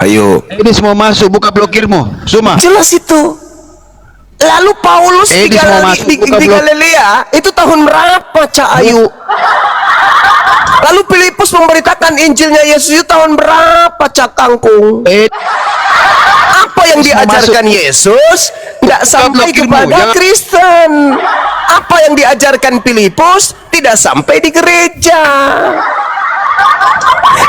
Ayo. Ini semua masuk, buka blokirmu. Semua. Jelas itu. Lalu Paulus di Galilea itu tahun berapa, Cak Ayu? Lalu Filipus memberitakan Injilnya Yesus itu tahun berapa, Cak Kangkung? Apa yang diajarkan Yesus tidak sampai kepada Kristen. Apa yang diajarkan Filipus tidak sampai di gereja.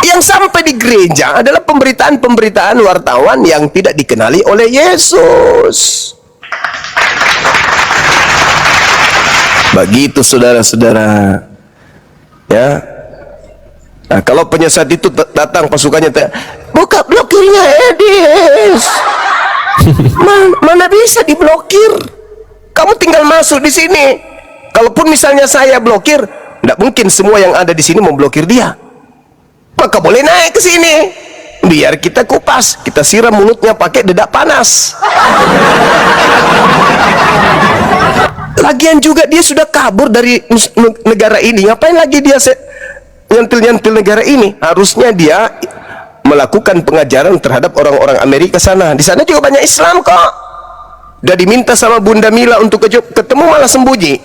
Yang sampai di gereja adalah pemberitaan-pemberitaan wartawan yang tidak dikenali oleh Yesus. Begitu saudara-saudara. Ya. Nah, kalau penyesat itu datang pasukannya, buka blokirnya Edis. Mana bisa diblokir? Kamu tinggal masuk di sini. Kalaupun misalnya saya blokir, tidak mungkin semua yang ada di sini memblokir dia. Maka boleh naik ke sini. Biar kita kupas, kita siram mulutnya pakai dedak panas. Lagian juga dia sudah kabur dari negara ini. Ngapain lagi dia nyentil-nyentil negara ini? Harusnya dia melakukan pengajaran terhadap orang-orang Amerika sana. Di sana juga banyak Islam kok. Udah diminta sama Bunda Mila untuk ketemu malah sembunyi.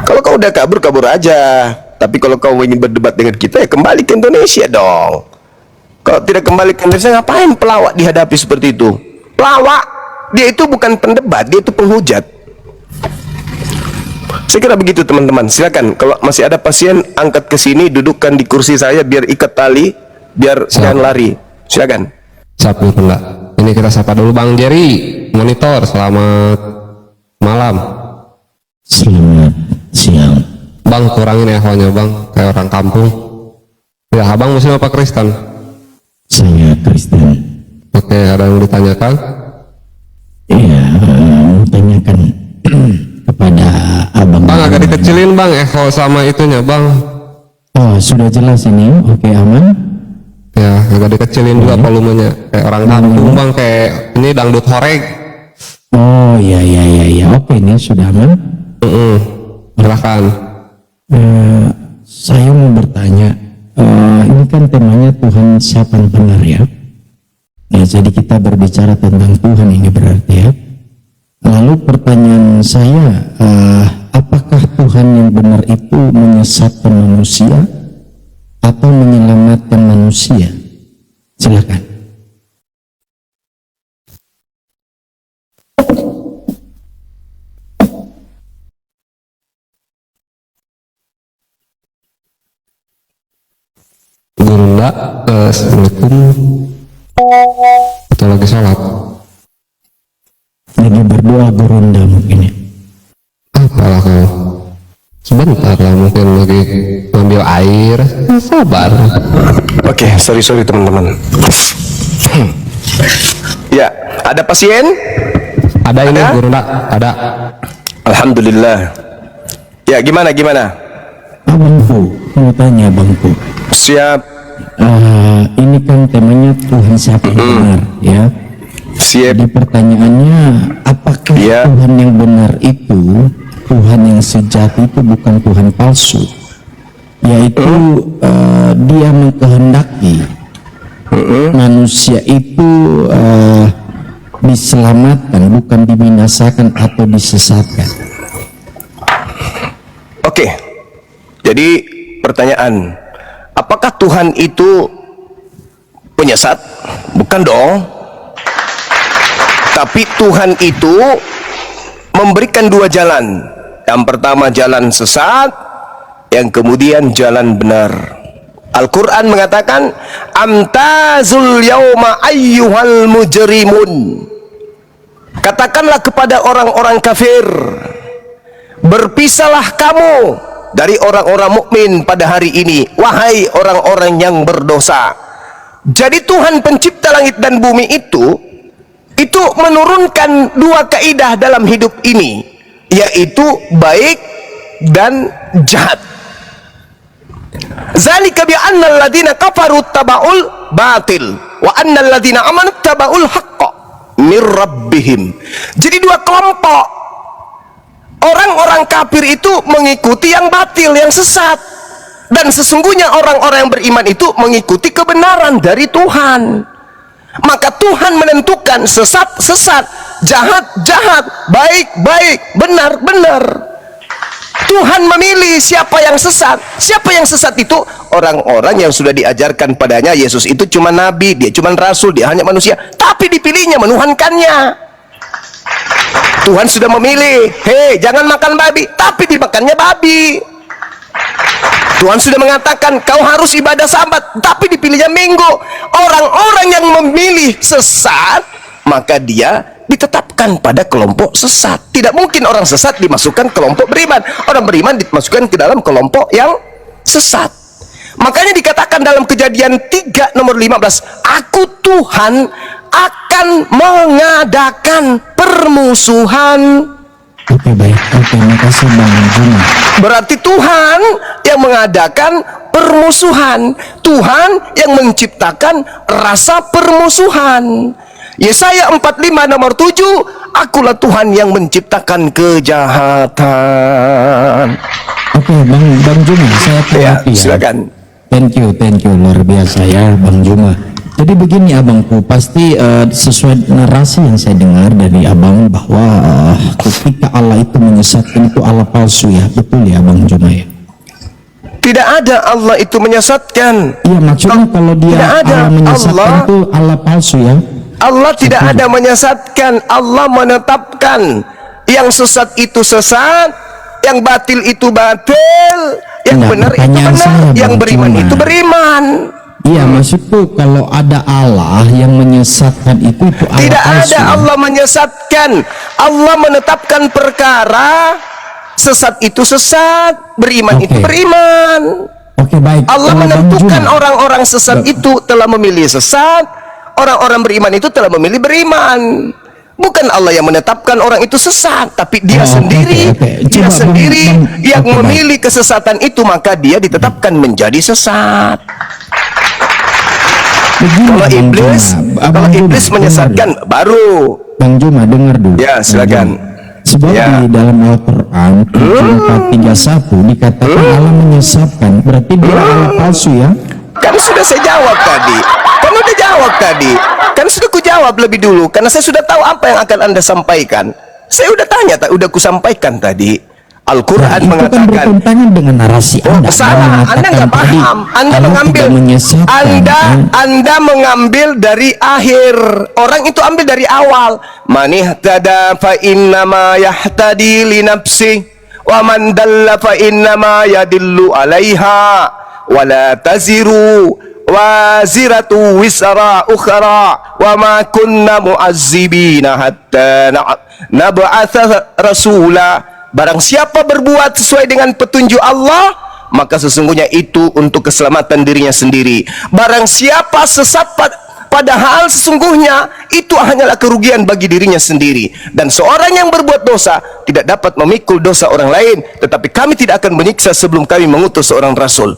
Kalau kau udah kabur, kabur aja. Tapi kalau kau ingin berdebat dengan kita, ya kembali ke Indonesia dong. Kalau tidak kembali ke Indonesia, ngapain pelawak dihadapi seperti itu? Pelawak, dia itu bukan pendebat, dia itu penghujat. Saya kira begitu teman-teman. Silakan, kalau masih ada pasien, angkat ke sini, dudukkan di kursi saya, biar ikat tali, biar jangan lari. Silakan. Siap, enggak. Ini kita sapa dulu Bang Jerry, monitor. Selamat malam. Selamat siang. Bang, kurangin ehonya Bang, kayak orang kampung. Ya, Abang Muslim apa Kristen? Saya Kristen. Oke, ada yang ditanyakan? Iya, tanyakan kepada abang. Bang, agak dikecilin Bang, eho sama itunya Bang. Oh, sudah jelas ini. Oke, aman. Ya, agak dikecilin juga volumenya. Kayak orang kampung Bang, kayak ini dangdut horeg. Oh, iya. Oke, ini sudah aman. Silahkan. Saya mau bertanya, ini kan temanya Tuhan siapa yang benar ya? Ya, jadi kita berbicara tentang Tuhan ini berarti ya. Lalu pertanyaan saya, apakah Tuhan yang benar itu menyesatkan manusia atau menyelamatkan manusia? Silakan. Gurunda, assalamualaikum. Atau lagi sholat? Lagi berdoa Gurunda mungkin ya. Apalah kau? Sebentar lah, mungkin lagi ngambil air. Sabar. Oke, sorry teman-teman. Ya, ada pasien? Ada ini Gurunda, ada. Alhamdulillah. Ya, gimana? Abangku, mau tanya abangku. Siap. Ini kan temanya Tuhan siapa yang benar ya. Siap. Jadi pertanyaannya, apakah Ya. Tuhan yang benar itu, Tuhan yang sejati itu bukan Tuhan palsu, yaitu dia mengkehendaki manusia itu diselamatkan, bukan dibinasakan atau disesatkan. Oke. Jadi pertanyaan, apakah Tuhan itu penyesat? Bukan dong. Tapi Tuhan itu memberikan dua jalan. Yang pertama jalan sesat, yang kemudian jalan benar. Al-Quran mengatakan, amtazul yauma ayyuhal mujrimun. Katakanlah kepada orang-orang kafir, berpisahlah kamu dari orang-orang mukmin pada hari ini, wahai orang-orang yang berdosa. Jadi Tuhan pencipta langit dan bumi itu menurunkan dua kaidah dalam hidup ini, yaitu baik dan jahat. Zalika bi anna alladziina kafaru taba'ul batil wa anna alladziina amanu taba'ul haqqa mir rabbihim. Jadi dua kelompok. Orang-orang kafir itu mengikuti yang batil, yang sesat. Dan sesungguhnya orang-orang yang beriman itu mengikuti kebenaran dari Tuhan. Maka Tuhan menentukan sesat, sesat, jahat, jahat, baik, baik, benar, benar. Tuhan memilih siapa yang sesat. Siapa yang sesat itu? Orang-orang yang sudah diajarkan padanya Yesus itu cuma nabi, dia cuma rasul, dia hanya manusia, tapi dipilihnya, menuhankannya. Tuhan sudah memilih, hei jangan makan babi, tapi dimakannya babi. Tuhan sudah mengatakan kau harus ibadah Sabat, tapi dipilihnya Minggu. Orang-orang yang memilih sesat, maka dia ditetapkan pada kelompok sesat. Tidak mungkin orang sesat dimasukkan kelompok beriman. Orang beriman dimasukkan ke dalam kelompok yang sesat. Makanya dikatakan dalam Kejadian 3 nomor 15, aku Tuhan akan mengadakan permusuhan. Oke, baik. Oke, makasih Bang Juma. Berarti Tuhan yang mengadakan permusuhan. Tuhan yang menciptakan rasa permusuhan. Yesaya 45 nomor 7, akulah Tuhan yang menciptakan kejahatan. Oke, Bang Juma, saya terapi ya. Silakan. Thank you, luar biasa ya Bang Juma. Jadi begini abangku, pasti sesuai narasi yang saya dengar dari abang bahwa ketika Allah itu menyesatkan itu Allah palsu ya, betul ya Bang Juma ya? Tidak ada Allah itu menyesatkan. Iya, maksudnya kalau dia Allah menyesatkan itu Allah palsu ya? Allah tidak ada menyesatkan, Allah menetapkan yang sesat itu sesat, yang batil itu batil, yang benar itu benar, yang beriman itu beriman. Iya, maksudku kalau ada Allah yang menyesatkan itu Allah tidak palsu. Ada Allah menyesatkan. Allah menetapkan perkara, sesat itu sesat, beriman itu beriman. Oke, baik. Allah menentukan orang-orang sesat itu telah memilih sesat, orang-orang beriman itu telah memilih beriman. Bukan Allah yang menetapkan orang itu sesat, tapi dia sendiri. Dia sendiri yang memilih kesesatan itu, maka dia ditetapkan menjadi sesat. Kalau iblis menyesatkan, baru Bang Juma dengar dulu. Ya, silakan. Sebab di dalam Al-Quran 431 dikatakan Allah menyesatkan, berarti dia Allah palsu ya? Kan sudah saya jawab tadi. Kan udah jawab tadi. Kan sudah ku jawab lebih dulu, karena saya sudah tahu apa yang akan Anda sampaikan. Saya udah tanya, udah ku sampaikan tadi. Al-Quran mengatakan, kan bertentangan dengan narasi Anda. Salah, Anda nggak paham. Anda mengambil dari akhir. Orang itu ambil dari awal. Man ihtada fa innama yahtadi li nafsi wa man dalla fa innama yadillu 'alaiha wa la taziru waziratu wisra ukhra wa ma kunna mu'azzibina hatta nab'atha rasula. Barang siapa berbuat sesuai dengan petunjuk Allah, maka sesungguhnya itu untuk keselamatan dirinya sendiri. Barang siapa sesat padahal sesungguhnya itu hanyalah kerugian bagi dirinya sendiri. Dan seorang yang berbuat dosa tidak dapat memikul dosa orang lain, tetapi kami tidak akan menyiksa sebelum kami mengutus seorang rasul.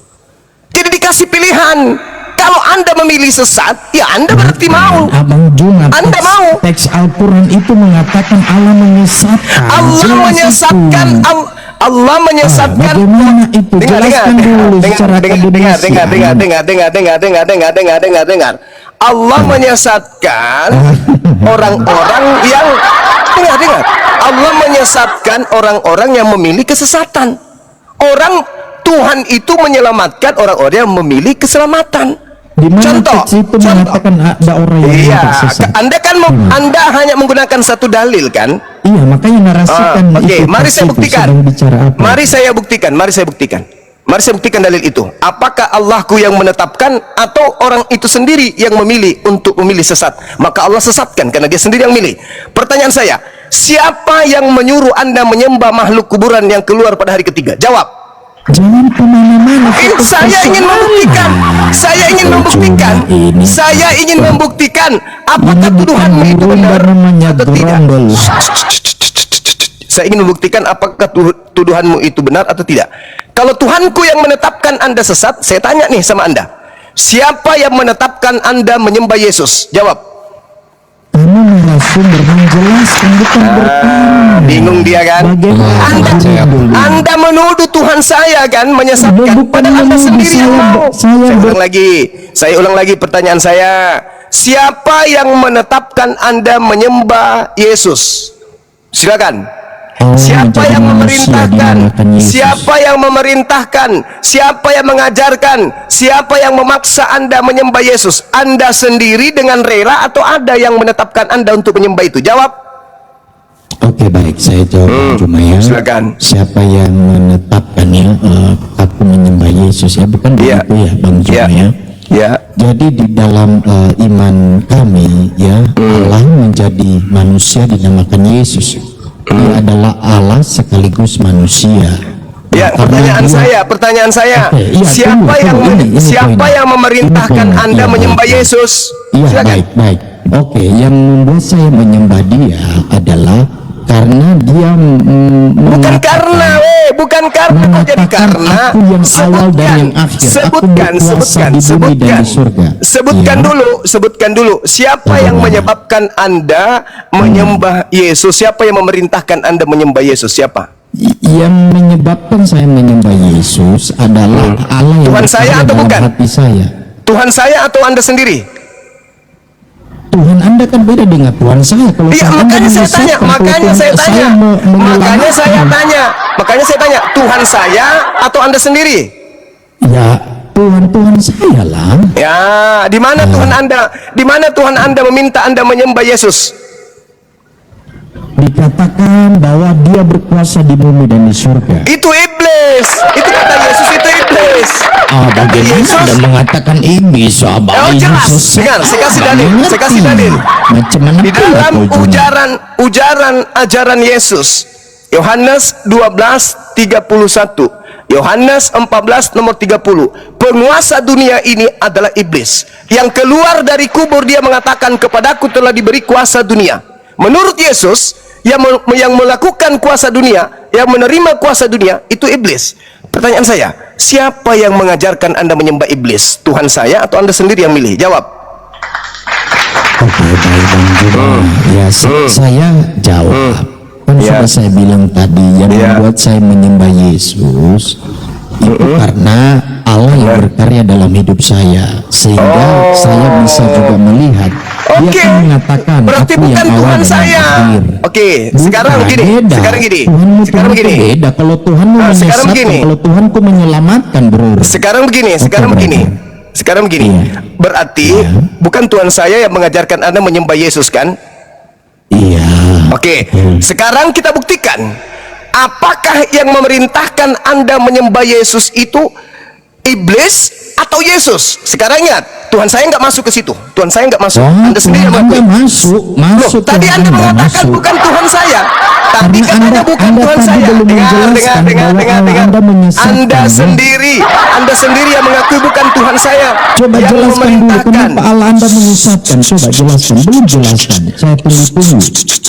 Jadi dikasih pilihan. Kalau Anda memilih sesat, ya Anda berarti mau. Abang Juma, Anda mau. Teks Al-Quran itu mengatakan Allah menyesatkan. Allah menyesatkan. Allah menyesatkan. Bagaimana itu? Jelaskan dulu secara akademis. Dengar. Allah menyesatkan orang-orang yang dengar. Allah menyesatkan orang-orang yang memilih kesesatan. Tuhan itu menyelamatkan orang-orang yang memilih keselamatan. Contoh, mengatakan ada orang yang tersesat. Anda hanya menggunakan satu dalil kan? Iya, makanya narasikan. Mari saya buktikan. Mari saya buktikan dalil itu. Apakah Allahku yang menetapkan atau orang itu sendiri yang memilih untuk memilih sesat? Maka Allah sesatkan karena dia sendiri yang milih. Pertanyaan saya, siapa yang menyuruh Anda menyembah makhluk kuburan yang keluar pada hari ketiga? Jawab. Jangan kemana-mana. Saya ingin membuktikan apakah tuduhanmu itu benar atau tidak. Saya ingin membuktikan apakah tuduhanmu itu benar atau tidak. Kalau Tuhanku yang menetapkan Anda sesat, saya tanya nih sama Anda, siapa yang menetapkan Anda menyembah Yesus? Jawab. Kamu narasumber menjelaskan, bukan bertanya. Bingung dia kan? Bagaimana? Anda menuduh Tuhan saya kan, menyesatkan. Bukan Padahal Anda menuduh, sendiri yang mau. Saya ulang lagi pertanyaan saya. Siapa yang menetapkan Anda menyembah Yesus? Silakan. Siapa yang memerintahkan? Siapa yang memerintahkan? Siapa yang mengajarkan? Siapa yang memaksa Anda menyembah Yesus? Anda sendiri dengan rela atau ada yang menetapkan Anda untuk menyembah itu? Jawab. Oke, baik, saya jawab cuma ya. Silakan. Siapa yang menetapkan ya aku menyembah Yesus ya, bukan Iya. begitu ya Bang Juma ya. Ya. Jadi di dalam iman kami ya, Allah menjadi manusia dinamakan Yesus. Dia adalah Allah sekaligus manusia. Ya, Karena pertanyaan saya. Oke, iya, siapa tunggu, ini siapa poinnya. yang memerintahkan Ini poinnya, Anda iya, menyembah baik. Yesus? Iya, Silakan. baik. Oke, yang membuat saya menyembah dia adalah karena dia Bukan karena, bukan karena kok jadi karena. aku yang awal dan yang akhir. Sebutkan, Aku berkuasa di bumi dan di surga. Sebutkan dulu. Siapa yang menyebabkan Anda menyembah Yesus? Siapa yang memerintahkan Anda menyembah Yesus? Siapa? Yang menyebabkan saya menyembah Yesus adalah Allah yang Tuhan saya berkarya atau dalam bukan? hati saya. Tuhan saya atau Anda sendiri? Tuhan Anda kan beda dengan Tuhan saya. Kalau Iya, Tuhan Anda makanya saya tanya, menyesatkan, kalau Tuhan makanya saya tanya, Tuhan saya atau Anda sendiri? Ya, Tuhan saya lah. Ya, di mana Tuhan Anda? Di mana Tuhan Anda meminta Anda menyembah Yesus? Dikatakan bahwa dia berkuasa di bumi dan di surga. Itu iblis. Itu kata Yesus, itu iblis. Bagaimana Yesus- Anda mengatakan iblis? Oh, jelas. Dengar, saya kasih dalil. Macam mana Di pula dalam kau Juma? ujaran ajaran Yesus, Yohanes 12:31, Yohanes 14 nomor 30, penguasa dunia ini adalah iblis yang keluar dari kubur. Dia mengatakan, kepadaku telah diberi kuasa dunia. Menurut Yesus, yang melakukan kuasa dunia, yang menerima kuasa dunia, itu iblis. Pertanyaan saya, siapa yang mengajarkan Anda menyembah iblis? Tuhan saya atau Anda sendiri yang milih? Jawab. Oke, baik Bang Juma. Ya, saya jawab. Kan Ya. sudah saya bilang tadi, yang Ya. membuat saya menyembah Yesus itu karena Allah yang berkarya dalam hidup saya, sehingga saya bisa juga melihat. Dia Oke. kan mengatakan, Berarti aku bukan yang awal Tuhan dan yang saya. akhir. Oke, Bukan, sekarang gini. beda. Tuhanmu Sekarang Tuhanku begini. beda. Kalau Tuhanmu Sekarang menyesatkan, begini. kalau Tuhanku menyelamatkan, bro. Sekarang begini. Iya. Berarti Iya. bukan Tuhan saya yang mengajarkan Anda menyembah Yesus kan? Iya. Oke. Sekarang kita buktikan. Apakah yang memerintahkan Anda menyembah Yesus itu iblis atau Yesus? Sekarang ingat, Tuhan saya nggak masuk ke situ. Tuhan saya nggak masuk. Anda sendiri yang Anda mengakui. masuk. Tadi Tuhan Anda mengatakan masuk. bukan Tuhan saya. Tadi Karena katanya bukan Anda Tuhan tadi saya. belum menjelaskan bahwa Anda menyesatkan. Anda sendiri yang mengakui bukan Tuhan saya. Coba yang jelaskan dulu memerintahkan. kenapa Allah Anda menyesatkan. Coba jelaskan. Belum jelaskan. Saya tunggu.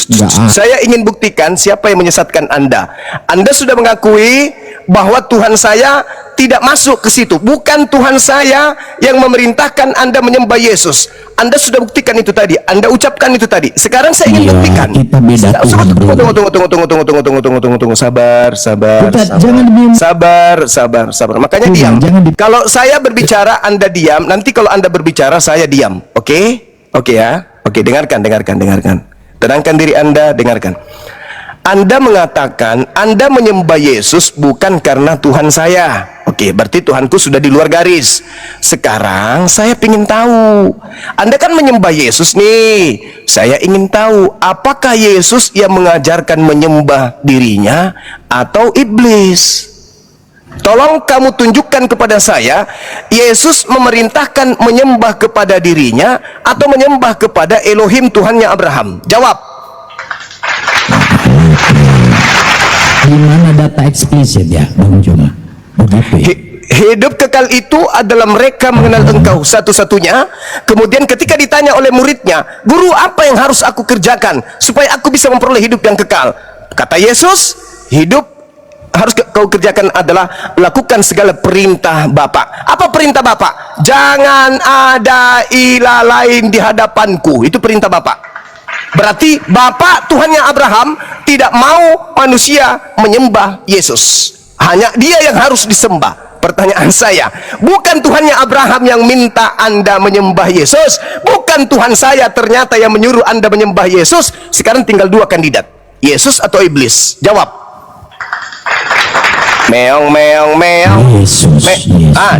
Enggak. Saya ingin buktikan siapa yang menyesatkan Anda. Anda sudah mengakui bahwa Tuhan saya tidak masuk ke situ. Bukan Tuhan saya yang memerintahkan Anda menyembah Yesus. Anda sudah buktikan itu tadi. Anda ucapkan itu tadi. Sekarang saya ingin Iya, buktikan. kita beda Tuhan, bro. Tunggu. Sabar. Jangan diam. Sabar. Makanya Tuhan, diam. jangan di- Kalau saya berbicara, Anda diam. Nanti kalau Anda berbicara, saya diam. Oke? Oke ya? Oke, dengarkan. Tenangkan diri Anda, dengarkan. Anda mengatakan Anda menyembah Yesus bukan karena Tuhan saya. Oke, berarti Tuhanku sudah di luar garis. Sekarang saya ingin tahu, Anda kan menyembah Yesus nih. Saya ingin tahu, apakah Yesus yang mengajarkan menyembah dirinya atau iblis? Tolong kamu tunjukkan kepada saya, Yesus memerintahkan menyembah kepada dirinya atau menyembah kepada Elohim Tuhannya Abraham? Jawab. Di mana data eksplisit ya, Bang Juma? Begitu ya? Hidup kekal itu adalah mereka mengenal Engkau satu-satunya. Kemudian ketika ditanya oleh muridnya, guru, apa yang harus aku kerjakan supaya aku bisa memperoleh hidup yang kekal? Kata Yesus, hidup harus kau kerjakan adalah lakukan segala perintah Bapa. Apa perintah Bapa? Jangan ada ilah lain di hadapanku. Itu perintah Bapa. Berarti Bapa Tuhannya Abraham tidak mau manusia menyembah Yesus. Hanya dia yang harus disembah. Pertanyaan saya, bukan Tuhannya Abraham yang minta Anda menyembah Yesus, bukan Tuhan saya ternyata yang menyuruh Anda menyembah Yesus. Sekarang tinggal dua kandidat, Yesus atau iblis. Jawab. Meong meong meong. Yesus.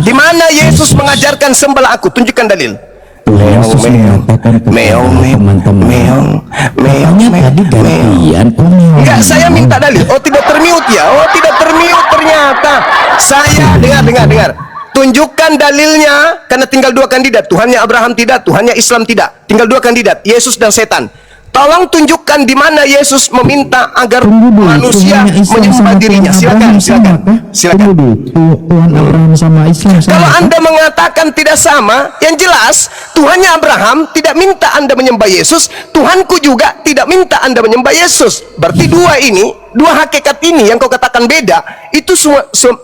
Di mana Yesus mengajarkan sembahlah aku? Tunjukkan dalil. Tuhan Yesus mengatakan kepada teman-teman, katanya tadi gantian kok meong. Enggak, saya minta dalil. Oh, tidak termute ya. Oh, tidak termute ternyata. Saya dengar. Tunjukkan dalilnya, karena tinggal dua kandidat. Tuhannya Abraham tidak, Tuhannya Islam tidak. Tinggal dua kandidat, Yesus dan setan. Tolong tunjukkan di mana Yesus meminta agar manusia menyembah dirinya. Silakan. Tuhan Abraham sama Islam sama. Kalau Anda mengatakan tidak sama, yang jelas Tuhannya Abraham tidak minta Anda menyembah Yesus, Tuhanku juga tidak minta Anda menyembah Yesus. Berarti dua hakikat ini yang kau katakan beda, itu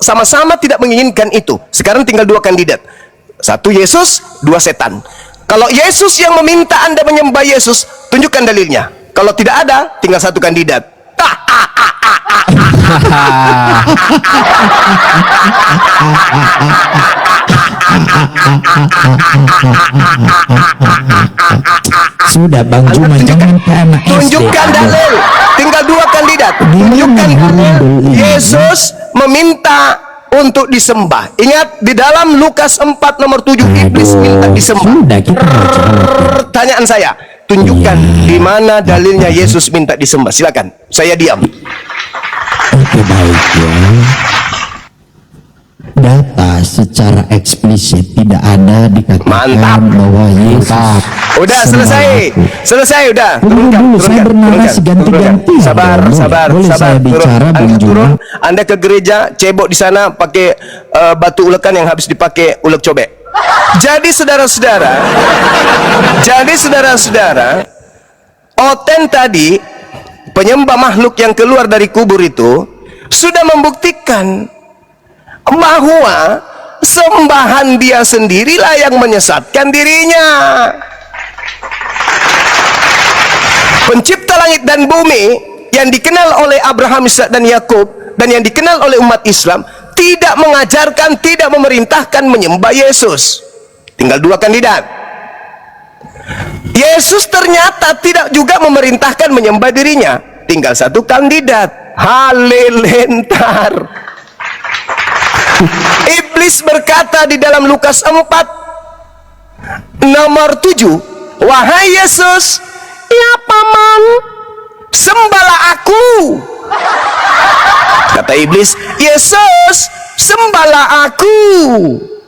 sama-sama tidak menginginkan itu. Sekarang tinggal dua kandidat. Satu Yesus, dua setan. Kalau Yesus yang meminta Anda menyembah Yesus, tunjukkan dalilnya. Kalau tidak ada, tinggal satu kandidat. Sudah Bang Juma, jangan ke anak SD. Tunjukkan dalil. Tinggal dua kandidat. Tunjukkan dalil. Yesus meminta untuk disembah. Ingat, di dalam Lukas 4 nomor 7, iblis minta disembah. Sudah, kita mau jawab. Pertanyaan saya, tunjukkan di mana dalilnya Yesus minta disembah. Silakan, saya diam. Oke, baik ya. Data secara eksplisit tidak ada dikatakan Mantap. bahwa Yesus. Udah selesai, udah. Tunggu dulu, saya bernarasi ganti-ganti. Sabar. Boleh saya bicara, Bang Juma? Anda ke gereja, cebok di sana pakai batu ulekan yang habis dipakai ulek cobek. Jadi saudara-saudara, Oten tadi, penyembah makhluk yang keluar dari kubur itu sudah membuktikan bahwa sembahan dia sendirilah yang menyesatkan dirinya. Pencipta langit dan bumi yang dikenal oleh Abraham, Ishak dan Yakub dan yang dikenal oleh umat Islam tidak mengajarkan, tidak memerintahkan menyembah Yesus. Tinggal dua kandidat. Yesus ternyata tidak juga memerintahkan menyembah dirinya. Tinggal satu kandidat, halilintar. Iblis berkata di dalam Lukas 4 nomor 7, wahai Yesus, ya paman, sembahlah aku. Kata iblis, Yesus, sembahlah aku.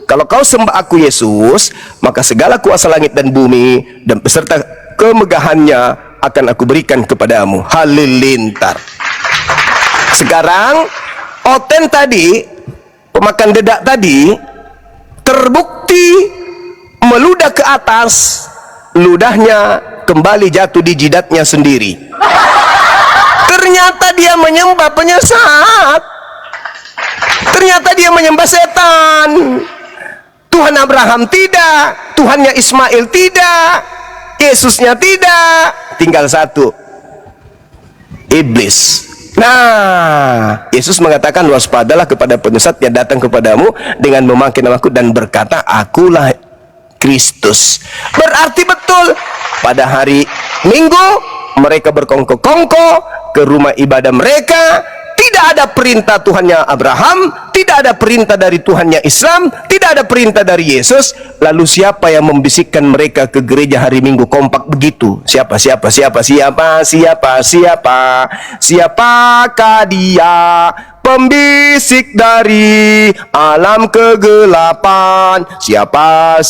Kalau kau sembah aku Yesus, maka segala kuasa langit dan bumi dan beserta kemegahannya akan aku berikan kepadamu. Halilintar. Sekarang Oten tadi, pemakan dedak tadi, terbukti meludah ke atas, ludahnya kembali jatuh di jidatnya sendiri. Ternyata dia menyembah penyesat. Ternyata dia menyembah setan. Tuhan Abraham tidak, Tuhannya Ismail tidak, Yesusnya tidak, tinggal satu, iblis. Nah, Yesus mengatakan, waspadalah kepada penyesat yang datang kepadamu dengan memakai namaku dan berkata, akulah Kristus. Berarti betul, pada hari Minggu mereka berkongko-kongko ke rumah ibadah mereka. Tidak ada perintah Tuhannya Abraham, tidak ada perintah dari Tuhannya Islam, tidak ada perintah dari Yesus. Lalu siapa yang membisikkan mereka ke gereja hari Minggu kompak begitu? Siapakah dia? Pembisik dari alam kegelapan. Siapa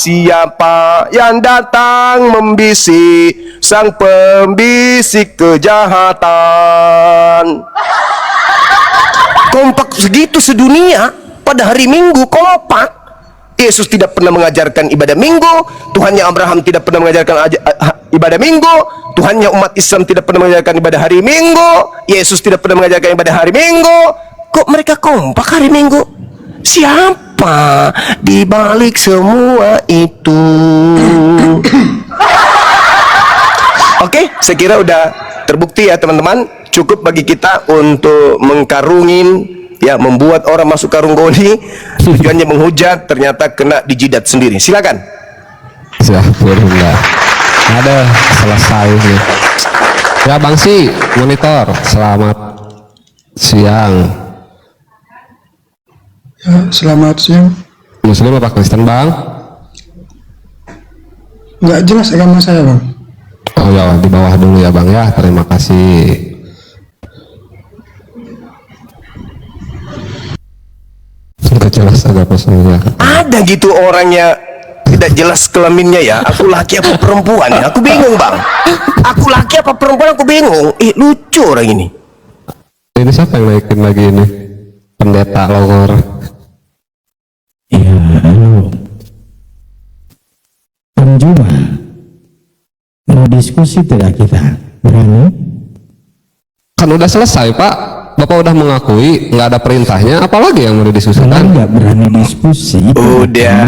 yang datang membisik? Sang pembisik kejahatan. Kompak segitu sedunia pada hari Minggu, kompak. Yesus tidak pernah mengajarkan ibadah Minggu, Tuhannya Abraham tidak pernah mengajarkan ibadah Minggu, Tuhannya umat Islam tidak pernah mengajarkan ibadah hari Minggu, Yesus tidak pernah mengajarkan ibadah hari Minggu. Kok mereka kompak hari Minggu? Siapa di balik semua itu? Oke, saya kira udah terbukti ya teman-teman, cukup bagi kita untuk mengkarungin, ya, membuat orang masuk karung goni, tujuannya menghujat, ternyata kena dijidat sendiri. Silakan. Alhamdulillah. Ada selesai nih. Ya Bang Si, monitor. Selamat siang. Ya, selamat siang. Muslim apa Kristen Bang? Nggak jelas agama saya, Bang. Oh ya, di bawah dulu ya Bang ya. Terima kasih. Nggak jelas agama saya. Ada gitu orangnya tidak jelas kelaminnya ya. Aku laki apa perempuan ya? Aku bingung bang. Aku laki apa perempuan? Aku bingung. Lucu orang ini. Ini siapa yang naikin lagi ini? Pendeta Longor. Ya, halo. Bang Juma, mau diskusi tidak kita? Berani? Kan udah selesai Pak. Bapak udah mengakui nggak ada perintahnya, apalagi yang mau Kalau didiskusikan? nggak berani diskusi, Udah.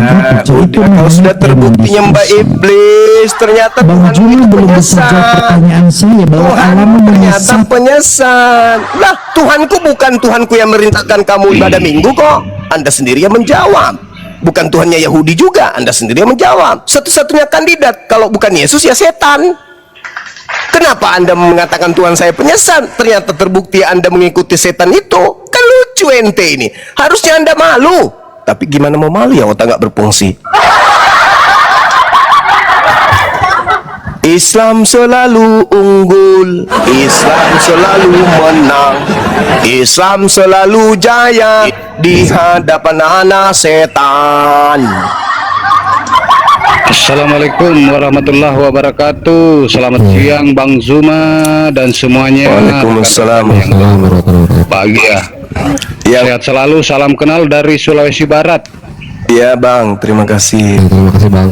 Kalau sudah terbuktinya Mbak Iblis, ternyata Bang Tuhan Juma itu belum bisa jawab penyesat. pertanyaan saya bahwa Tuhan alam ternyata menyesat. penyesat. Lah, Tuhanku bukan Tuhanku yang merintahkan kamu ibadah minggu kok. Anda sendiri yang menjawab. Bukan Tuhannya Yahudi juga, Anda sendiri yang menjawab. Satu-satunya kandidat kalau bukan Yesus ya setan. Kenapa Anda mengatakan Tuhan saya penyesat? Ternyata terbukti Anda mengikuti setan itu. Kan lucu ente ini. Harusnya Anda malu. Tapi gimana mau malu ya, otak nggak berfungsi. Islam selalu unggul, Islam selalu menang, Islam selalu jaya di hadapan anak setan. Assalamualaikum warahmatullahi wabarakatuh. Selamat siang Bang Zuma dan semuanya. Waalaikumsalam. Pagi ya. Ya, Sehat selalu, salam kenal dari Sulawesi Barat. ya Bang, terima kasih. Terima kasih Bang.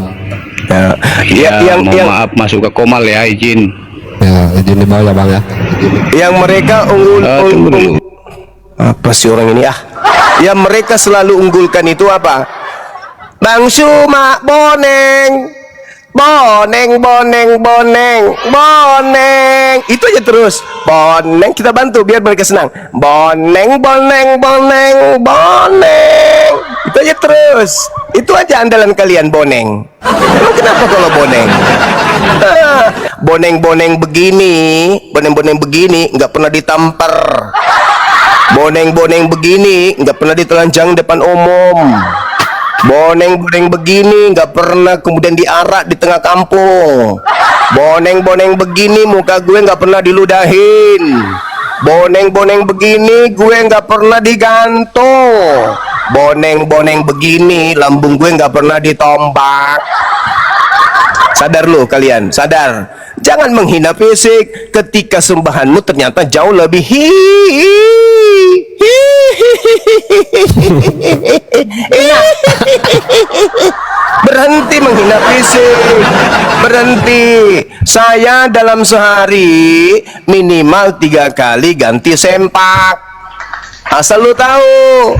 Ya, Ya, mohon maaf masuk ke Komal ya, izin. Ya, izin di bawah ya Bang ya. yang mereka unggul, Tunggu dulu. apa sih orang ini ah? Yang mereka selalu unggulkan itu apa? Bang Suma boneng, boneng, boneng, boneng, boneng. Itu aja terus. Boneng, kita bantu biar mereka senang. Boneng, boneng, boneng, boneng. Itu aja terus. Itu aja andalan kalian, boneng. Emang kenapa kalau boneng? Boneng-boneng begini, boneng-boneng begini nggak pernah ditampar. Boneng-boneng begini nggak pernah ditelanjang depan umum. Boneng-boneng begini nggak pernah kemudian diarak di tengah kampung. Boneng-boneng begini muka gue nggak pernah diludahin. Boneng-boneng begini gue nggak pernah digantung. Boneng-boneng begini lambung gue nggak pernah ditombak. Sadar lo kalian, sadar. Jangan menghina fisik ketika sembahanmu ternyata jauh lebih Berhenti menghina fisik. Berhenti. Saya dalam sehari minimal 3 kali ganti sempak. Asal lu tahu.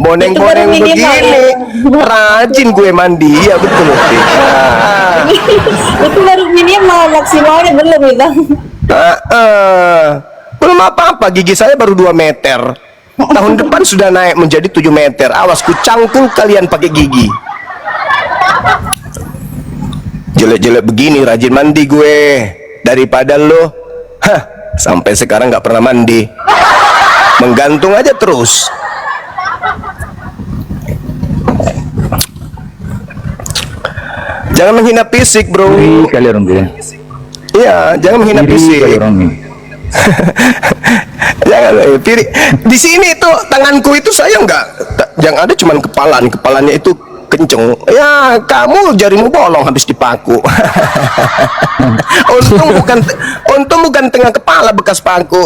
Boneng-boneng begini rajin gue mandi ya, betul. Itu baru minimal, maksimalnya belum itu. Belum apa-apa, gigi saya baru 2 meter. Tahun depan sudah naik menjadi 7 meter. Awas ku cangkul kalian pakai gigi. Jelek-jelek begini rajin mandi gue daripada lo sampai sekarang nggak pernah mandi, menggantung aja terus. Jangan menghina fisik, bro. Kali orang bilang. Iya, jangan menghina fisik. Kali orang ini. Jangan, di sini tuh tanganku itu saya nggak, yang ada cuman kepalanya itu kenceng. Ya, kamu jarimu bolong habis dipaku. untung bukan tengah kepala bekas paku.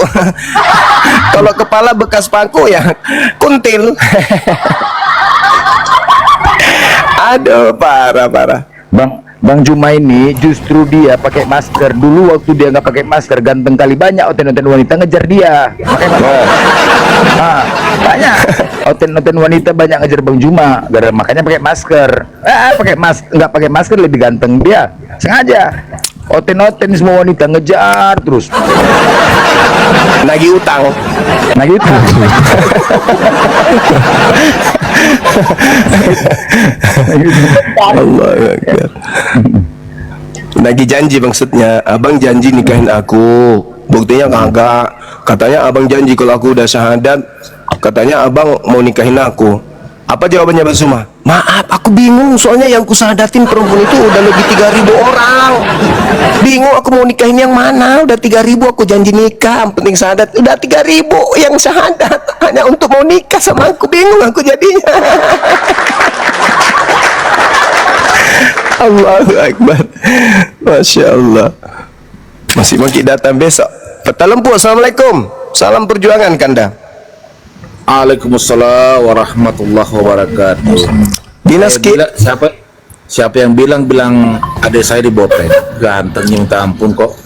Kalau kepala bekas paku ya kuntil. Aduh, parah. Bang Juma ini justru dia pakai masker. Dulu waktu dia nggak pakai masker ganteng kali, banyak oten-oten wanita ngejar dia pakai masker. Banyak oten-oten wanita banyak ngejar Bang Juma makanya pakai masker. Nggak pakai masker lebih ganteng dia, sengaja. Oten-oten semua wanita ngejar terus. Nagih utang. Nah gitu. Allah Akbar. Nagih janji maksudnya, abang janji nikahin aku, buktinya kagak. Katanya abang janji kalau aku udah syahadat, katanya abang mau nikahin aku. Apa jawabannya Bang Suma? Maaf, aku bingung, soalnya yang ku syahadatin perempuan itu udah lebih 3.000 orang. Bingung aku mau nikahin yang mana, udah 3.000 aku janji nikah, yang penting syahadat, udah 3.000 yang syahadat hanya untuk mau nikah sama aku, bingung aku jadinya. Allahu Akbar. Masya Allah. Masih mau kita datang besok. Peta Lempu, Assalamualaikum. Salam perjuangan Kanda. Waalaikumsalam warahmatullahi wabarakatuh. Dinas Ki. Siapa yang bilang adik saya di bopeng? Gantengnya minta ampun kok.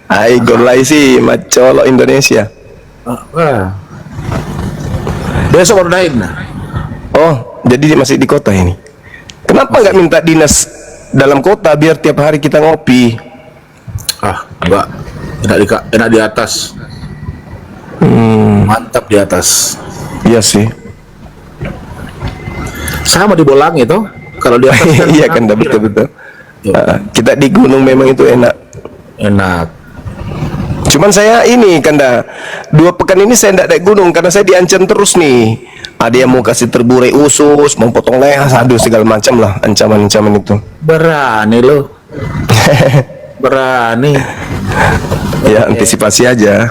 Hai golai sih macolo Indonesia. Besok baru naik nah. Oh, jadi dia masih di kota ini. Kenapa nggak minta dinas dalam kota biar tiap hari kita ngopi? Enggak. Enak di atas. Mantap di atas. Iya sih. Sama di Bolang itu. Kalau di atas kan Iya kan, betul. Kita di gunung memang itu enak. Enak. Cuman saya ini Kanda, 2 pekan ini saya tidak naik gunung karena saya diancam terus nih. Ada yang mau kasih terburai usus, mau potong leher, aduh segala macam lah ancaman-ancaman itu. Berani lo. Berani. Ya antisipasi aja.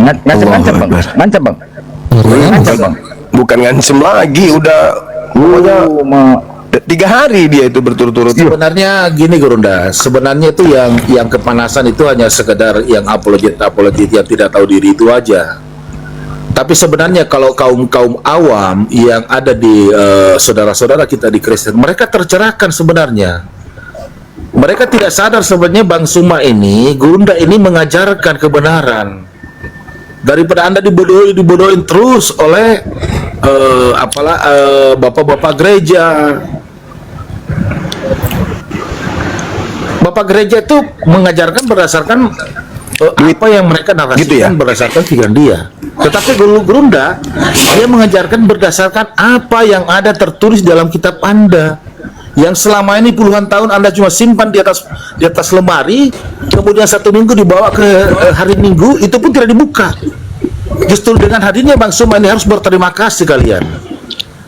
Ngancam bang, ngancam bang. Ngancam bang. Bukan ngancem lagi, udah pokoknya 3 hari dia itu berturut-turut. Sebenarnya gini Gurunda, sebenarnya itu yang kepanasan itu hanya sekedar yang apologet yang tidak tahu diri itu aja. Tapi sebenarnya kalau kaum awam yang ada di saudara-saudara kita di Kristen, mereka tercerahkan sebenarnya. Mereka tidak sadar sebenarnya Bang Suma ini, Gurunda ini mengajarkan kebenaran. Daripada Anda dibodohin terus oleh bapak-bapak gereja. Bapak gereja itu mengajarkan berdasarkan apa yang mereka narasikan gitu ya? Berdasarkan pikiran dia. Tetapi Gurunda dia mengajarkan berdasarkan apa yang ada tertulis dalam kitab Anda, yang selama ini puluhan tahun Anda cuma simpan di atas lemari, kemudian 1 minggu dibawa ke hari Minggu, itu pun tidak dibuka. Justru dengan hadirnya Bang Suma ini harus berterima kasih kalian.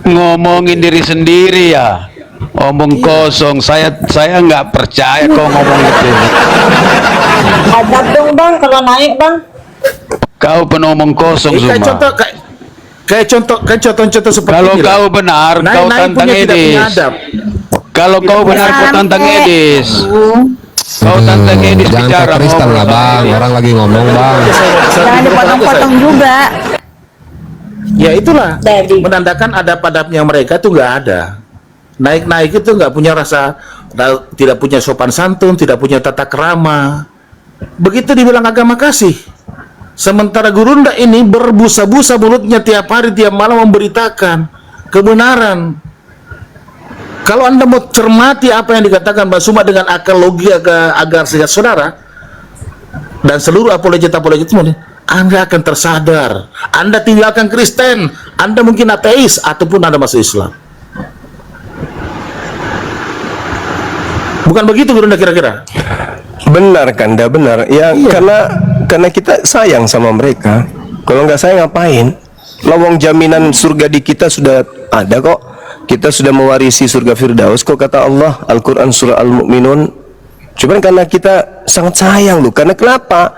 Ngomongin diri sendiri ya, omong kosong. Saya nggak percaya kau ngomong itu. Adab dong bang, kalau naik bang. Kau penomong kosong Kayak semua. contoh seperti Kalau ini lah. kau benar, kau tantang Edis. Kalau kau benar, kau tantang Edis. Kau tantang Edis Jangan bicara. ke Kristen lah bang, orang lagi ngomong bang. Jangan dipotong-potong juga. Ya itulah, Jadi. menandakan adab-adabnya mereka itu nggak ada. Naik-naik itu nggak punya rasa, tidak punya sopan santun, tidak punya tata krama. Begitu dibilang agama kasih. Sementara Gurunda ini berbusa-busa mulutnya tiap hari, tiap malam memberitakan kebenaran. Kalau Anda mau cermati apa yang dikatakan Mbak Suma dengan akal logika agar sehat saudara dan seluruh apologet semuanya, Anda akan tersadar. Anda tinggalkan Kristen, Anda mungkin ateis ataupun Anda masuk Islam. Bukan begitu Gurunda kira-kira? Benar Kanda, benar. Ya Iya. karena kita sayang sama mereka. Kalau nggak sayang ngapain? Lawang jaminan surga di kita sudah ada kok. Kita sudah mewarisi surga Firdaus kok, kata Allah Al-Quran surah Al-Mu'minun. Cuman karena kita sangat sayang loh. Karena kenapa?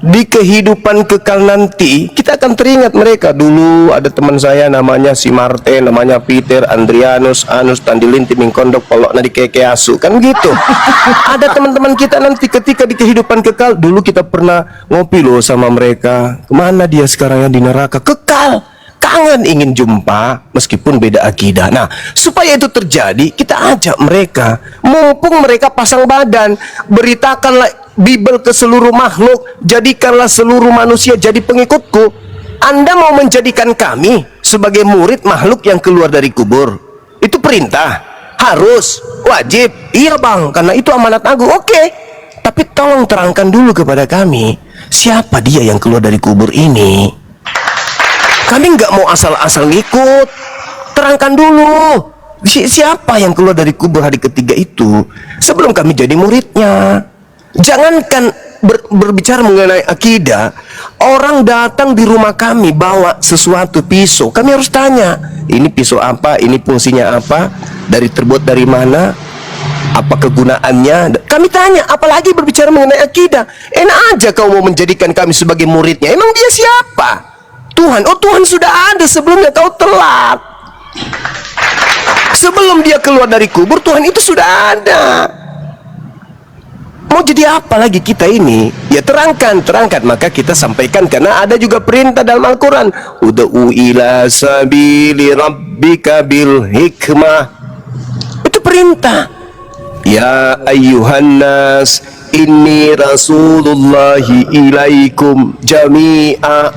Di kehidupan kekal nanti kita akan teringat mereka. Dulu ada teman saya namanya si Martin, namanya Peter, Andrianus, Anus, Tandilin, Timing Kondok, Polok, Nadi Keke Asu, kan gitu. Ada teman-teman kita nanti ketika di kehidupan kekal, dulu kita pernah ngopi loh sama mereka. Kemana dia sekarang, yang di neraka kekal? Kangen ingin jumpa meskipun beda akidah. Nah, supaya itu terjadi, kita ajak mereka. Mumpung mereka pasang badan, beritakanlah Bible ke seluruh makhluk, jadikanlah seluruh manusia jadi pengikutku. Anda mau menjadikan kami sebagai murid makhluk yang keluar dari kubur? Itu perintah, harus, wajib. Iya bang, karena itu amanat agung. Oke, tapi tolong terangkan dulu kepada kami, siapa dia yang keluar dari kubur ini? Kami nggak mau asal-asal ngikut. Terangkan dulu, siapa yang keluar dari kubur hari ketiga itu, sebelum kami jadi muridnya. Jangankan berbicara mengenai akidah, orang datang di rumah kami bawa sesuatu, pisau, kami harus tanya, ini pisau apa, ini fungsinya apa, terbuat dari mana, apa kegunaannya. Kami tanya, apalagi berbicara mengenai akidah. Enak aja kau mau menjadikan kami sebagai muridnya. Emang dia siapa? Tuhan. Oh, Tuhan sudah ada sebelumnya, kau telat. Sebelum dia keluar dari kubur, Tuhan itu sudah ada. Mau jadi apa lagi kita ini? Ya terangkan. Maka kita sampaikan, karena ada juga perintah dalam Al-Quran, ud'u ila sabili rabbika bil hikmah. Itu perintah. Ya ayyuhan nas, inni rasulullahi ilaikum jami'a.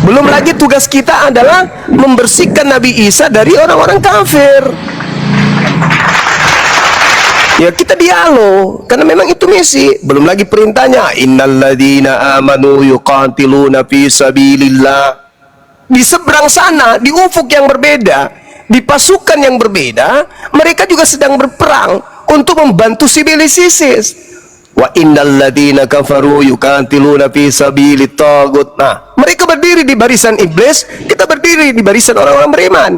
Belum lagi tugas kita adalah membersihkan Nabi Isa dari orang-orang kafir. Ya kita dialog, karena memang itu misi. Belum lagi perintahnya, innalladzina amanu yuqatiluna fi sabilillah. Di seberang sana, di ufuk yang berbeda, di pasukan yang berbeda, mereka juga sedang berperang untuk membantu sivilis ISIS. Wa innalladzina kafaru yuqatiluna fi sabilit taghut. Nah, mereka berdiri di barisan iblis, kita berdiri di barisan orang-orang beriman.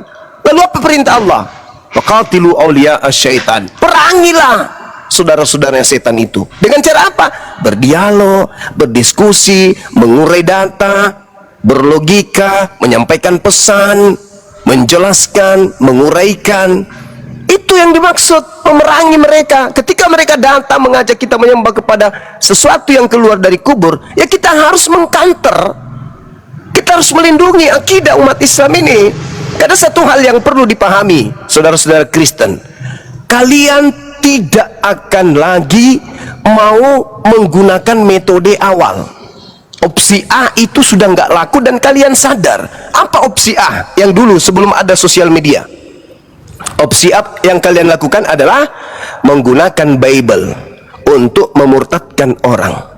Lalu apa perintah Allah? Faqatilu awliya asyaitan. Perangilah saudara-saudara setan itu. Dengan cara apa? Berdialog, berdiskusi, mengurai data, berlogika, menyampaikan pesan, menjelaskan, menguraikan. Itu yang dimaksud, memerangi mereka. Ketika mereka datang mengajak kita menyembah kepada sesuatu yang keluar dari kubur, ya kita harus mengkanter. Kita harus melindungi akidah umat Islam ini. Ada satu hal yang perlu dipahami, saudara-saudara Kristen. Kalian tidak akan lagi mau menggunakan metode awal. Opsi A itu sudah nggak laku dan kalian sadar. Apa opsi A yang dulu sebelum ada sosial media? Opsi A yang kalian lakukan adalah menggunakan Bible untuk memurtadkan orang.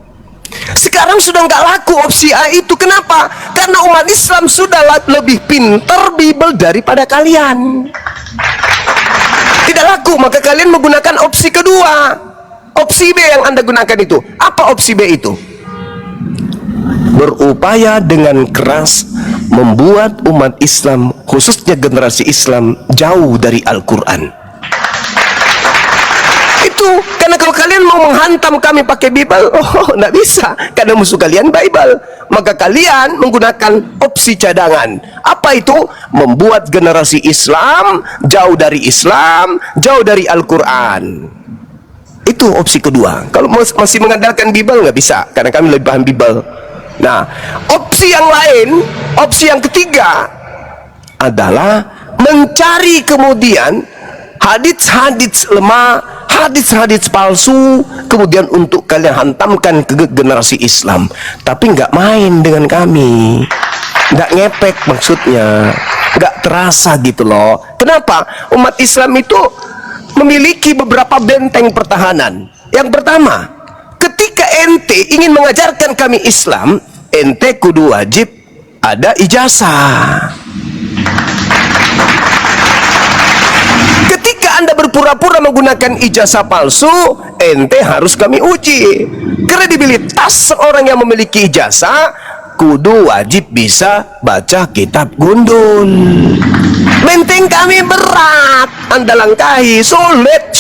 Sekarang sudah nggak laku opsi A itu. Kenapa? Karena umat Islam sudah lebih pintar Bible daripada kalian. Tidak laku, maka kalian menggunakan opsi kedua. Opsi B yang Anda gunakan itu. Apa opsi B itu? Berupaya dengan keras membuat umat Islam, khususnya generasi Islam, jauh dari Al-Quran. Itu karena kalau kalian mau menghantam kami pakai Bible, nggak bisa, karena musuh kalian Bible. Maka kalian menggunakan opsi cadangan. Apa itu? Membuat generasi Islam jauh dari Islam, jauh dari Al-Quran. Itu opsi kedua. Kalau masih mengandalkan Bible, nggak bisa, karena kami lebih paham Bible. Nah, opsi yang lain, opsi yang ketiga adalah mencari kemudian hadits-hadits lemah, hadits-hadits palsu, kemudian untuk kalian hantamkan ke generasi Islam. Tapi nggak main dengan kami, nggak ngepek, maksudnya nggak terasa gitu loh. Kenapa? Umat Islam itu memiliki beberapa benteng pertahanan. Yang pertama, ketika ente ingin mengajarkan kami Islam, ente kudu wajib ada ijazah. Ketika Anda berpura-pura menggunakan ijazah palsu, ente harus kami uji. Kredibilitas seorang yang memiliki ijazah kudu wajib bisa baca kitab gundul. Benteng kami berat, Anda langkahi, sulit.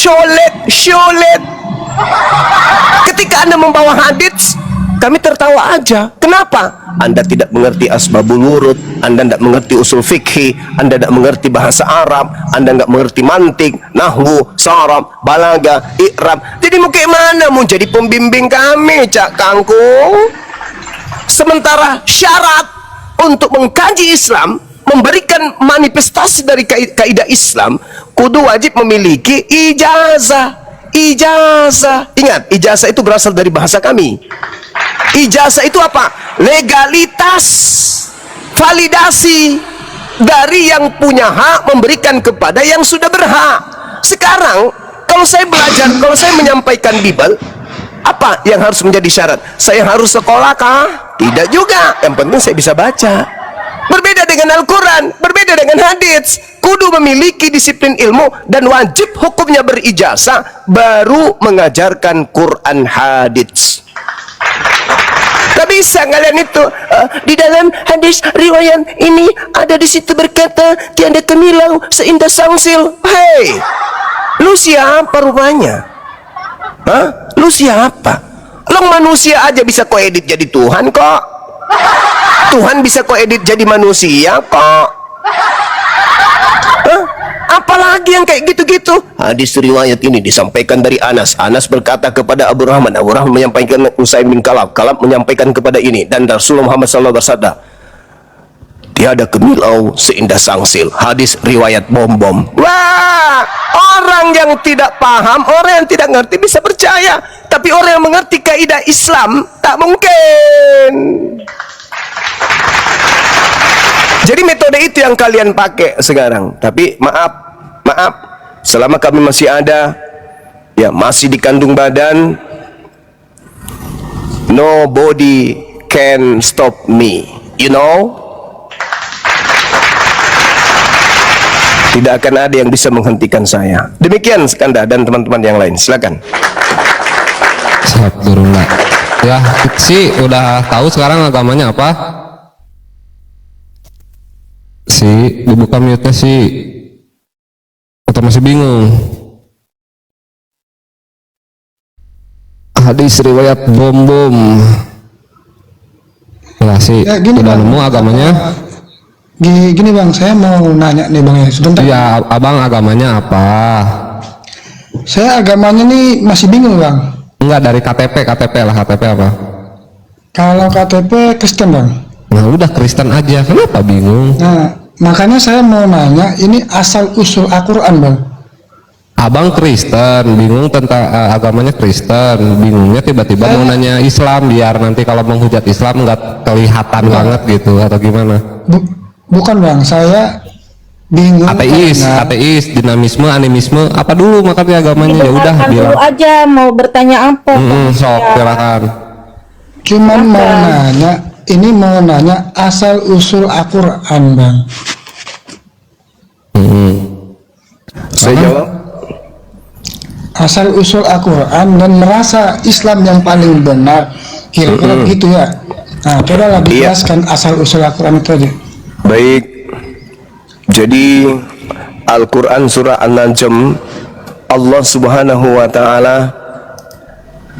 Ketika Anda membawa hadits, kami tertawa aja. Kenapa? Anda tidak mengerti asbabul wurud, Anda tidak mengerti usul fikih, Anda tidak mengerti bahasa Arab, Anda tidak mengerti mantik, nahwu, sarab, balaga, i'rab. Jadi mau kayak mana mau jadi pembimbing kami, Cak Kangkung? Sementara syarat untuk mengkaji Islam, memberikan manifestasi dari kaidah Islam, kudu wajib memiliki ijazah. Ingat, ijazah itu berasal dari bahasa kami. Ijazah itu apa? Legalitas, validasi. dari yang punya hak memberikan kepada yang sudah berhak. Sekarang kalau saya belajar, kalau saya menyampaikan Bible, apa yang harus menjadi syarat? Saya harus sekolah kah? Tidak juga. Yang penting saya bisa baca. Berbeda dengan Al-Quran, berbeda dengan hadits. Kudu memiliki disiplin ilmu dan wajib hukumnya berijazah baru mengajarkan Quran hadits. Tak bisa kalian itu di dalam hadis riwayat ini ada di situ berkata tiada kemilau seindah sangsil. Hei, lu siapa rupanya? Hah? Lu siapa? Long manusia aja bisa kau edit jadi Tuhan kok. Tuhan bisa kau edit jadi manusia kok. Hah? Apalagi yang kayak gitu-gitu. Hadis riwayat ini disampaikan dari Anas. Anas berkata kepada Abu Rahman. Abu Rahman menyampaikan Usaim bin Kalab. Kalab menyampaikan kepada ini. Dan Rasulullah Muhammad SAW bersabda, tiada kemilau seindah sangsil. Hadis riwayat bom-bom. Wah, orang yang tidak paham, orang yang tidak ngerti bisa percaya. Tapi orang yang mengerti kaidah Islam tak mungkin. Jadi metode itu yang kalian pakai sekarang. Tapi maaf, selama kami masih ada, ya masih dikandung badan, nobody can stop me, you know. Tidak akan ada yang bisa menghentikan saya. Demikian Skanda dan teman-teman yang lain. Silakan. Alhamdulillah. Ya, sih udah tahu sekarang agamanya apa? Si dibuka mute-nya sih. Atau masih bingung? Hadis riwayat bom-bom. Ya sih, Ya, gini, udah Bang. nemu agamanya? Gini Bang, saya mau nanya nih Bang ya, sebentar. Iya, abang agamanya apa? Saya agamanya nih masih bingung Bang. Enggak, dari KTP lah, KTP apa? Kalau KTP Kristen Bang. Nah udah Kristen aja, kenapa bingung? Nah, makanya saya mau nanya, ini asal usul Al-Quran Bang. Abang Kristen, bingung tentang agamanya Kristen, bingungnya tiba-tiba mau nanya Islam, biar nanti kalau menghujat Islam nggak kelihatan banget gitu, atau gimana? Bukan Bang, saya bingung. Ateis, dinamisme, animisme, apa dulu makanya agamanya? Ya udah Dengarkan bilang. dulu aja mau bertanya apa. Sok silakan. Cuman mau nanya, ini mau nanya asal usul Al-Quran Bang. Saya jawab. Asal usul Al-Quran dan merasa Islam yang paling benar, kira-kira gitu ya. Nah, coba dijelaskan asal usul Al-Quran itu aja. Baik. Jadi Al-Quran surah An-Najm, Allah Subhanahu wa ta'ala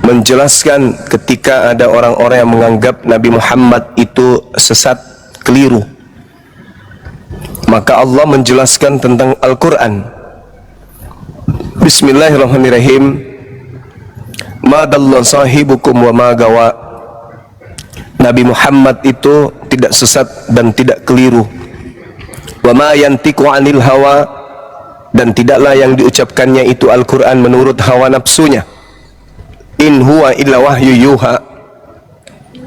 menjelaskan ketika ada orang-orang yang menganggap Nabi Muhammad itu sesat, keliru, maka Allah menjelaskan tentang Al-Quran. Bismillahirrahmanirrahim. Ma dalla sahibukum wa ma gawa. Nabi Muhammad itu tidak sesat dan tidak keliru. Wa ma yantiqu 'anil hawa, dan tidaklah yang diucapkannya itu Al-Quran menurut hawa nafsunya. In huwa illa wahyu yuha.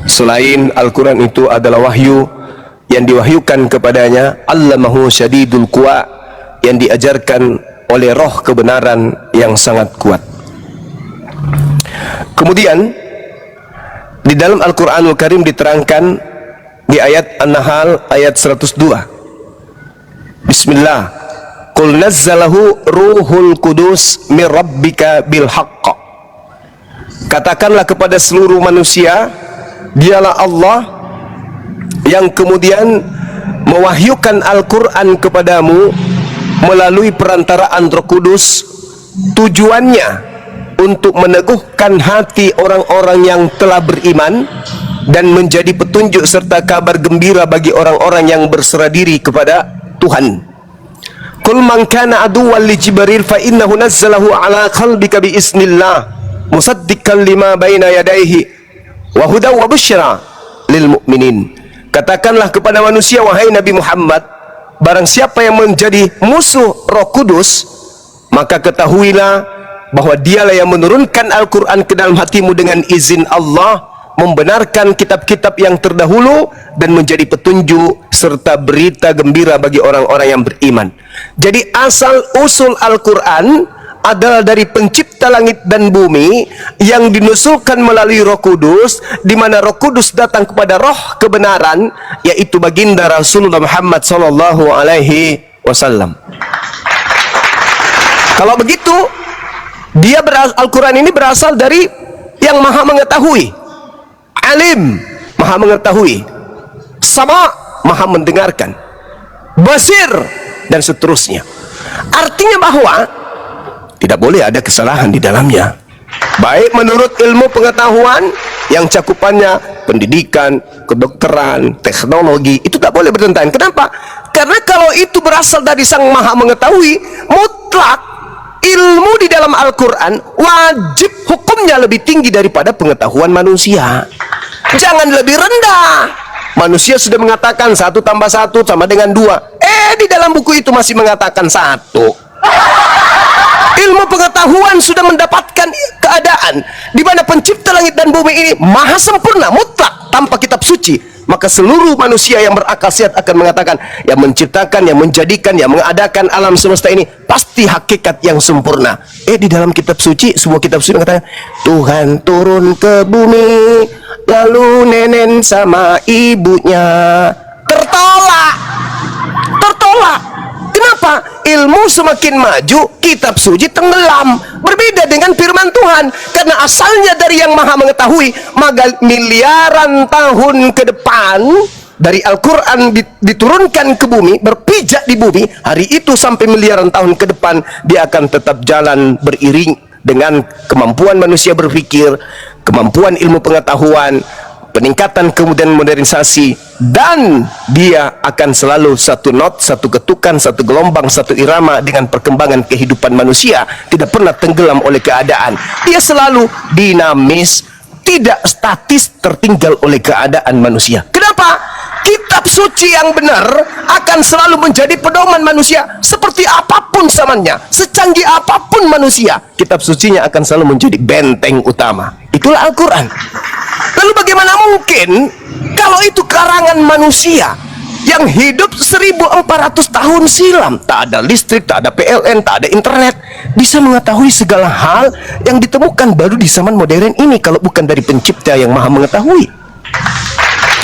Selain Al-Quran itu adalah wahyu yang diwahyukan kepadanya. Allamahu syadidul quwa, yang diajarkan oleh roh kebenaran yang sangat kuat. Kemudian di dalam Al-Quranul Karim diterangkan di ayat An-Nahl ayat 102. Bismillah. Qul nazzalahu ruhul kudus mir rabbika bil haqq. Katakanlah kepada seluruh manusia, dialah Allah yang kemudian mewahyukan Al-Quran kepadamu melalui perantaraan Roh Kudus, tujuannya untuk meneguhkan hati orang-orang yang telah beriman dan menjadi petunjuk serta kabar gembira bagi orang-orang yang berserah diri kepada Tuhan. Qul man kana aduwwan li Jibril fa innahu nazzalahu ala qalbika bi isnillah musaddiqan lima baina yadayhi wa hudaw wa busyra lil mu'minin. Katakanlah kepada manusia, wahai Nabi Muhammad, barang siapa yang menjadi musuh Roh Kudus, maka ketahuilah bahwa dialah yang menurunkan Al-Quran ke dalam hatimu dengan izin Allah, membenarkan kitab-kitab yang terdahulu dan menjadi petunjuk serta berita gembira bagi orang-orang yang beriman. Jadi asal usul Al-Quran adalah dari pencipta langit dan bumi yang dinusulkan melalui Roh Kudus, di mana Roh Kudus datang kepada roh kebenaran, yaitu baginda Rasulullah Muhammad sallallahu alaihi wasallam. Kalau begitu, Al-Quran ini berasal dari yang maha mengetahui, alim, maha mengetahui, sama, maha mendengarkan, basir, dan seterusnya. Artinya bahwa tidak boleh ada kesalahan di dalamnya, baik menurut ilmu pengetahuan yang cakupannya pendidikan, kedokteran, teknologi, itu tak boleh bertentangan. Kenapa? Karena kalau itu berasal dari Sang Maha Mengetahui, mutlak ilmu di dalam Al-Quran wajib hukumnya lebih tinggi daripada pengetahuan manusia. Jangan lebih rendah. Manusia sudah mengatakan 1 tambah 1 sama dengan 2. Di dalam buku itu masih mengatakan 1. Ilmu pengetahuan sudah mendapatkan keadaan di mana pencipta langit dan bumi ini maha sempurna, mutlak, tanpa kitab suci. Maka seluruh manusia yang berakal sehat akan mengatakan, yang menciptakan, yang menjadikan, yang mengadakan alam semesta ini pasti hakikat yang sempurna. Di dalam kitab suci, sebuah kitab suci mengatakan Tuhan turun ke bumi, lalu nenen sama ibunya. Tertolak. Kenapa? Ilmu semakin maju, kitab suci tenggelam. Berbeda dengan firman Tuhan, karena asalnya dari yang maha mengetahui, maka miliaran tahun ke depan dari Al-Quran diturunkan ke bumi, berpijak di bumi, hari itu sampai miliaran tahun ke depan dia akan tetap jalan beriring dengan kemampuan manusia berpikir, kemampuan ilmu pengetahuan, peningkatan kemudian modernisasi, dan dia akan selalu satu not, satu ketukan, satu gelombang, satu irama dengan perkembangan kehidupan manusia, tidak pernah tenggelam oleh keadaan. Dia selalu dinamis, tidak statis, tertinggal oleh keadaan manusia. Kenapa? Kitab suci yang benar akan selalu menjadi pedoman manusia. Seperti apapun zamannya, secanggih apapun manusia, kitab sucinya akan selalu menjadi benteng utama. Itulah Al-Quran. Lalu bagaimana mungkin kalau itu karangan manusia yang hidup 1400 tahun silam, tak ada listrik, tak ada PLN, tak ada internet, bisa mengetahui segala hal yang ditemukan baru di zaman modern ini kalau bukan dari pencipta yang maha mengetahui?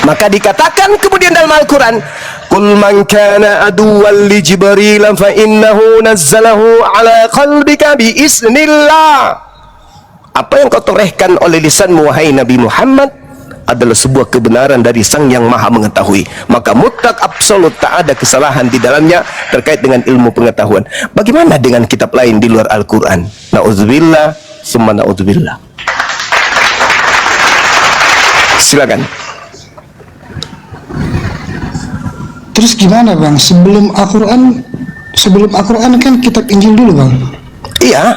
Maka dikatakan kemudian dalam Al-Quran, Qul man kana aduwwan li Jibril fa innahu nazzalahu ala qalbika bi iznillah. Apa yang kau torehkan oleh lisanmu wahai Nabi Muhammad adalah sebuah kebenaran dari Sang yang maha mengetahui. Maka mutlak absolut tak ada kesalahan di dalamnya terkait dengan ilmu pengetahuan. Bagaimana dengan kitab lain di luar Al-Quran? Na'udzubillah summa na'udzubillah. Silakan. Terus gimana bang? Sebelum Al-Quran kan kitab Injil dulu bang. Iya,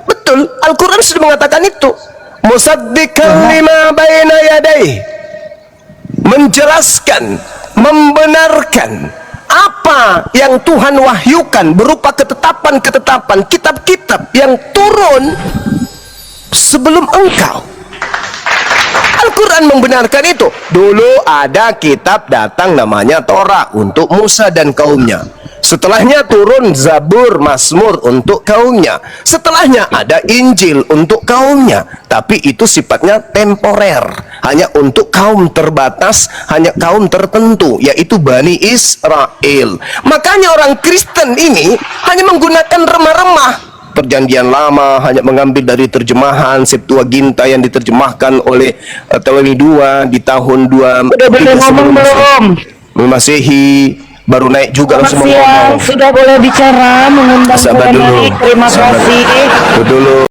betul. Al-Quran sudah mengatakan itu. Musaddiqan lima baina yadayhi, menjelaskan, membenarkan apa yang Tuhan wahyukan berupa ketetapan-ketetapan, kitab-kitab yang turun sebelum engkau. Al-Quran membenarkan itu. Dulu ada kitab datang namanya Torah untuk Musa dan kaumnya. Setelahnya turun Zabur, Mazmur untuk kaumnya. Setelahnya ada Injil untuk kaumnya. Tapi itu sifatnya temporer, hanya untuk kaum terbatas, hanya kaum tertentu, yaitu Bani Israel. Makanya orang Kristen ini hanya menggunakan remah-remah. Perjanjian Lama hanya mengambil dari terjemahan Septuaginta yang diterjemahkan oleh Ptolemy II di tahun 2 Masehi. Baru naik juga langsung ngomong. Sudah boleh bicara, mengundang Sabar dulu. Terima kasih. Dulu.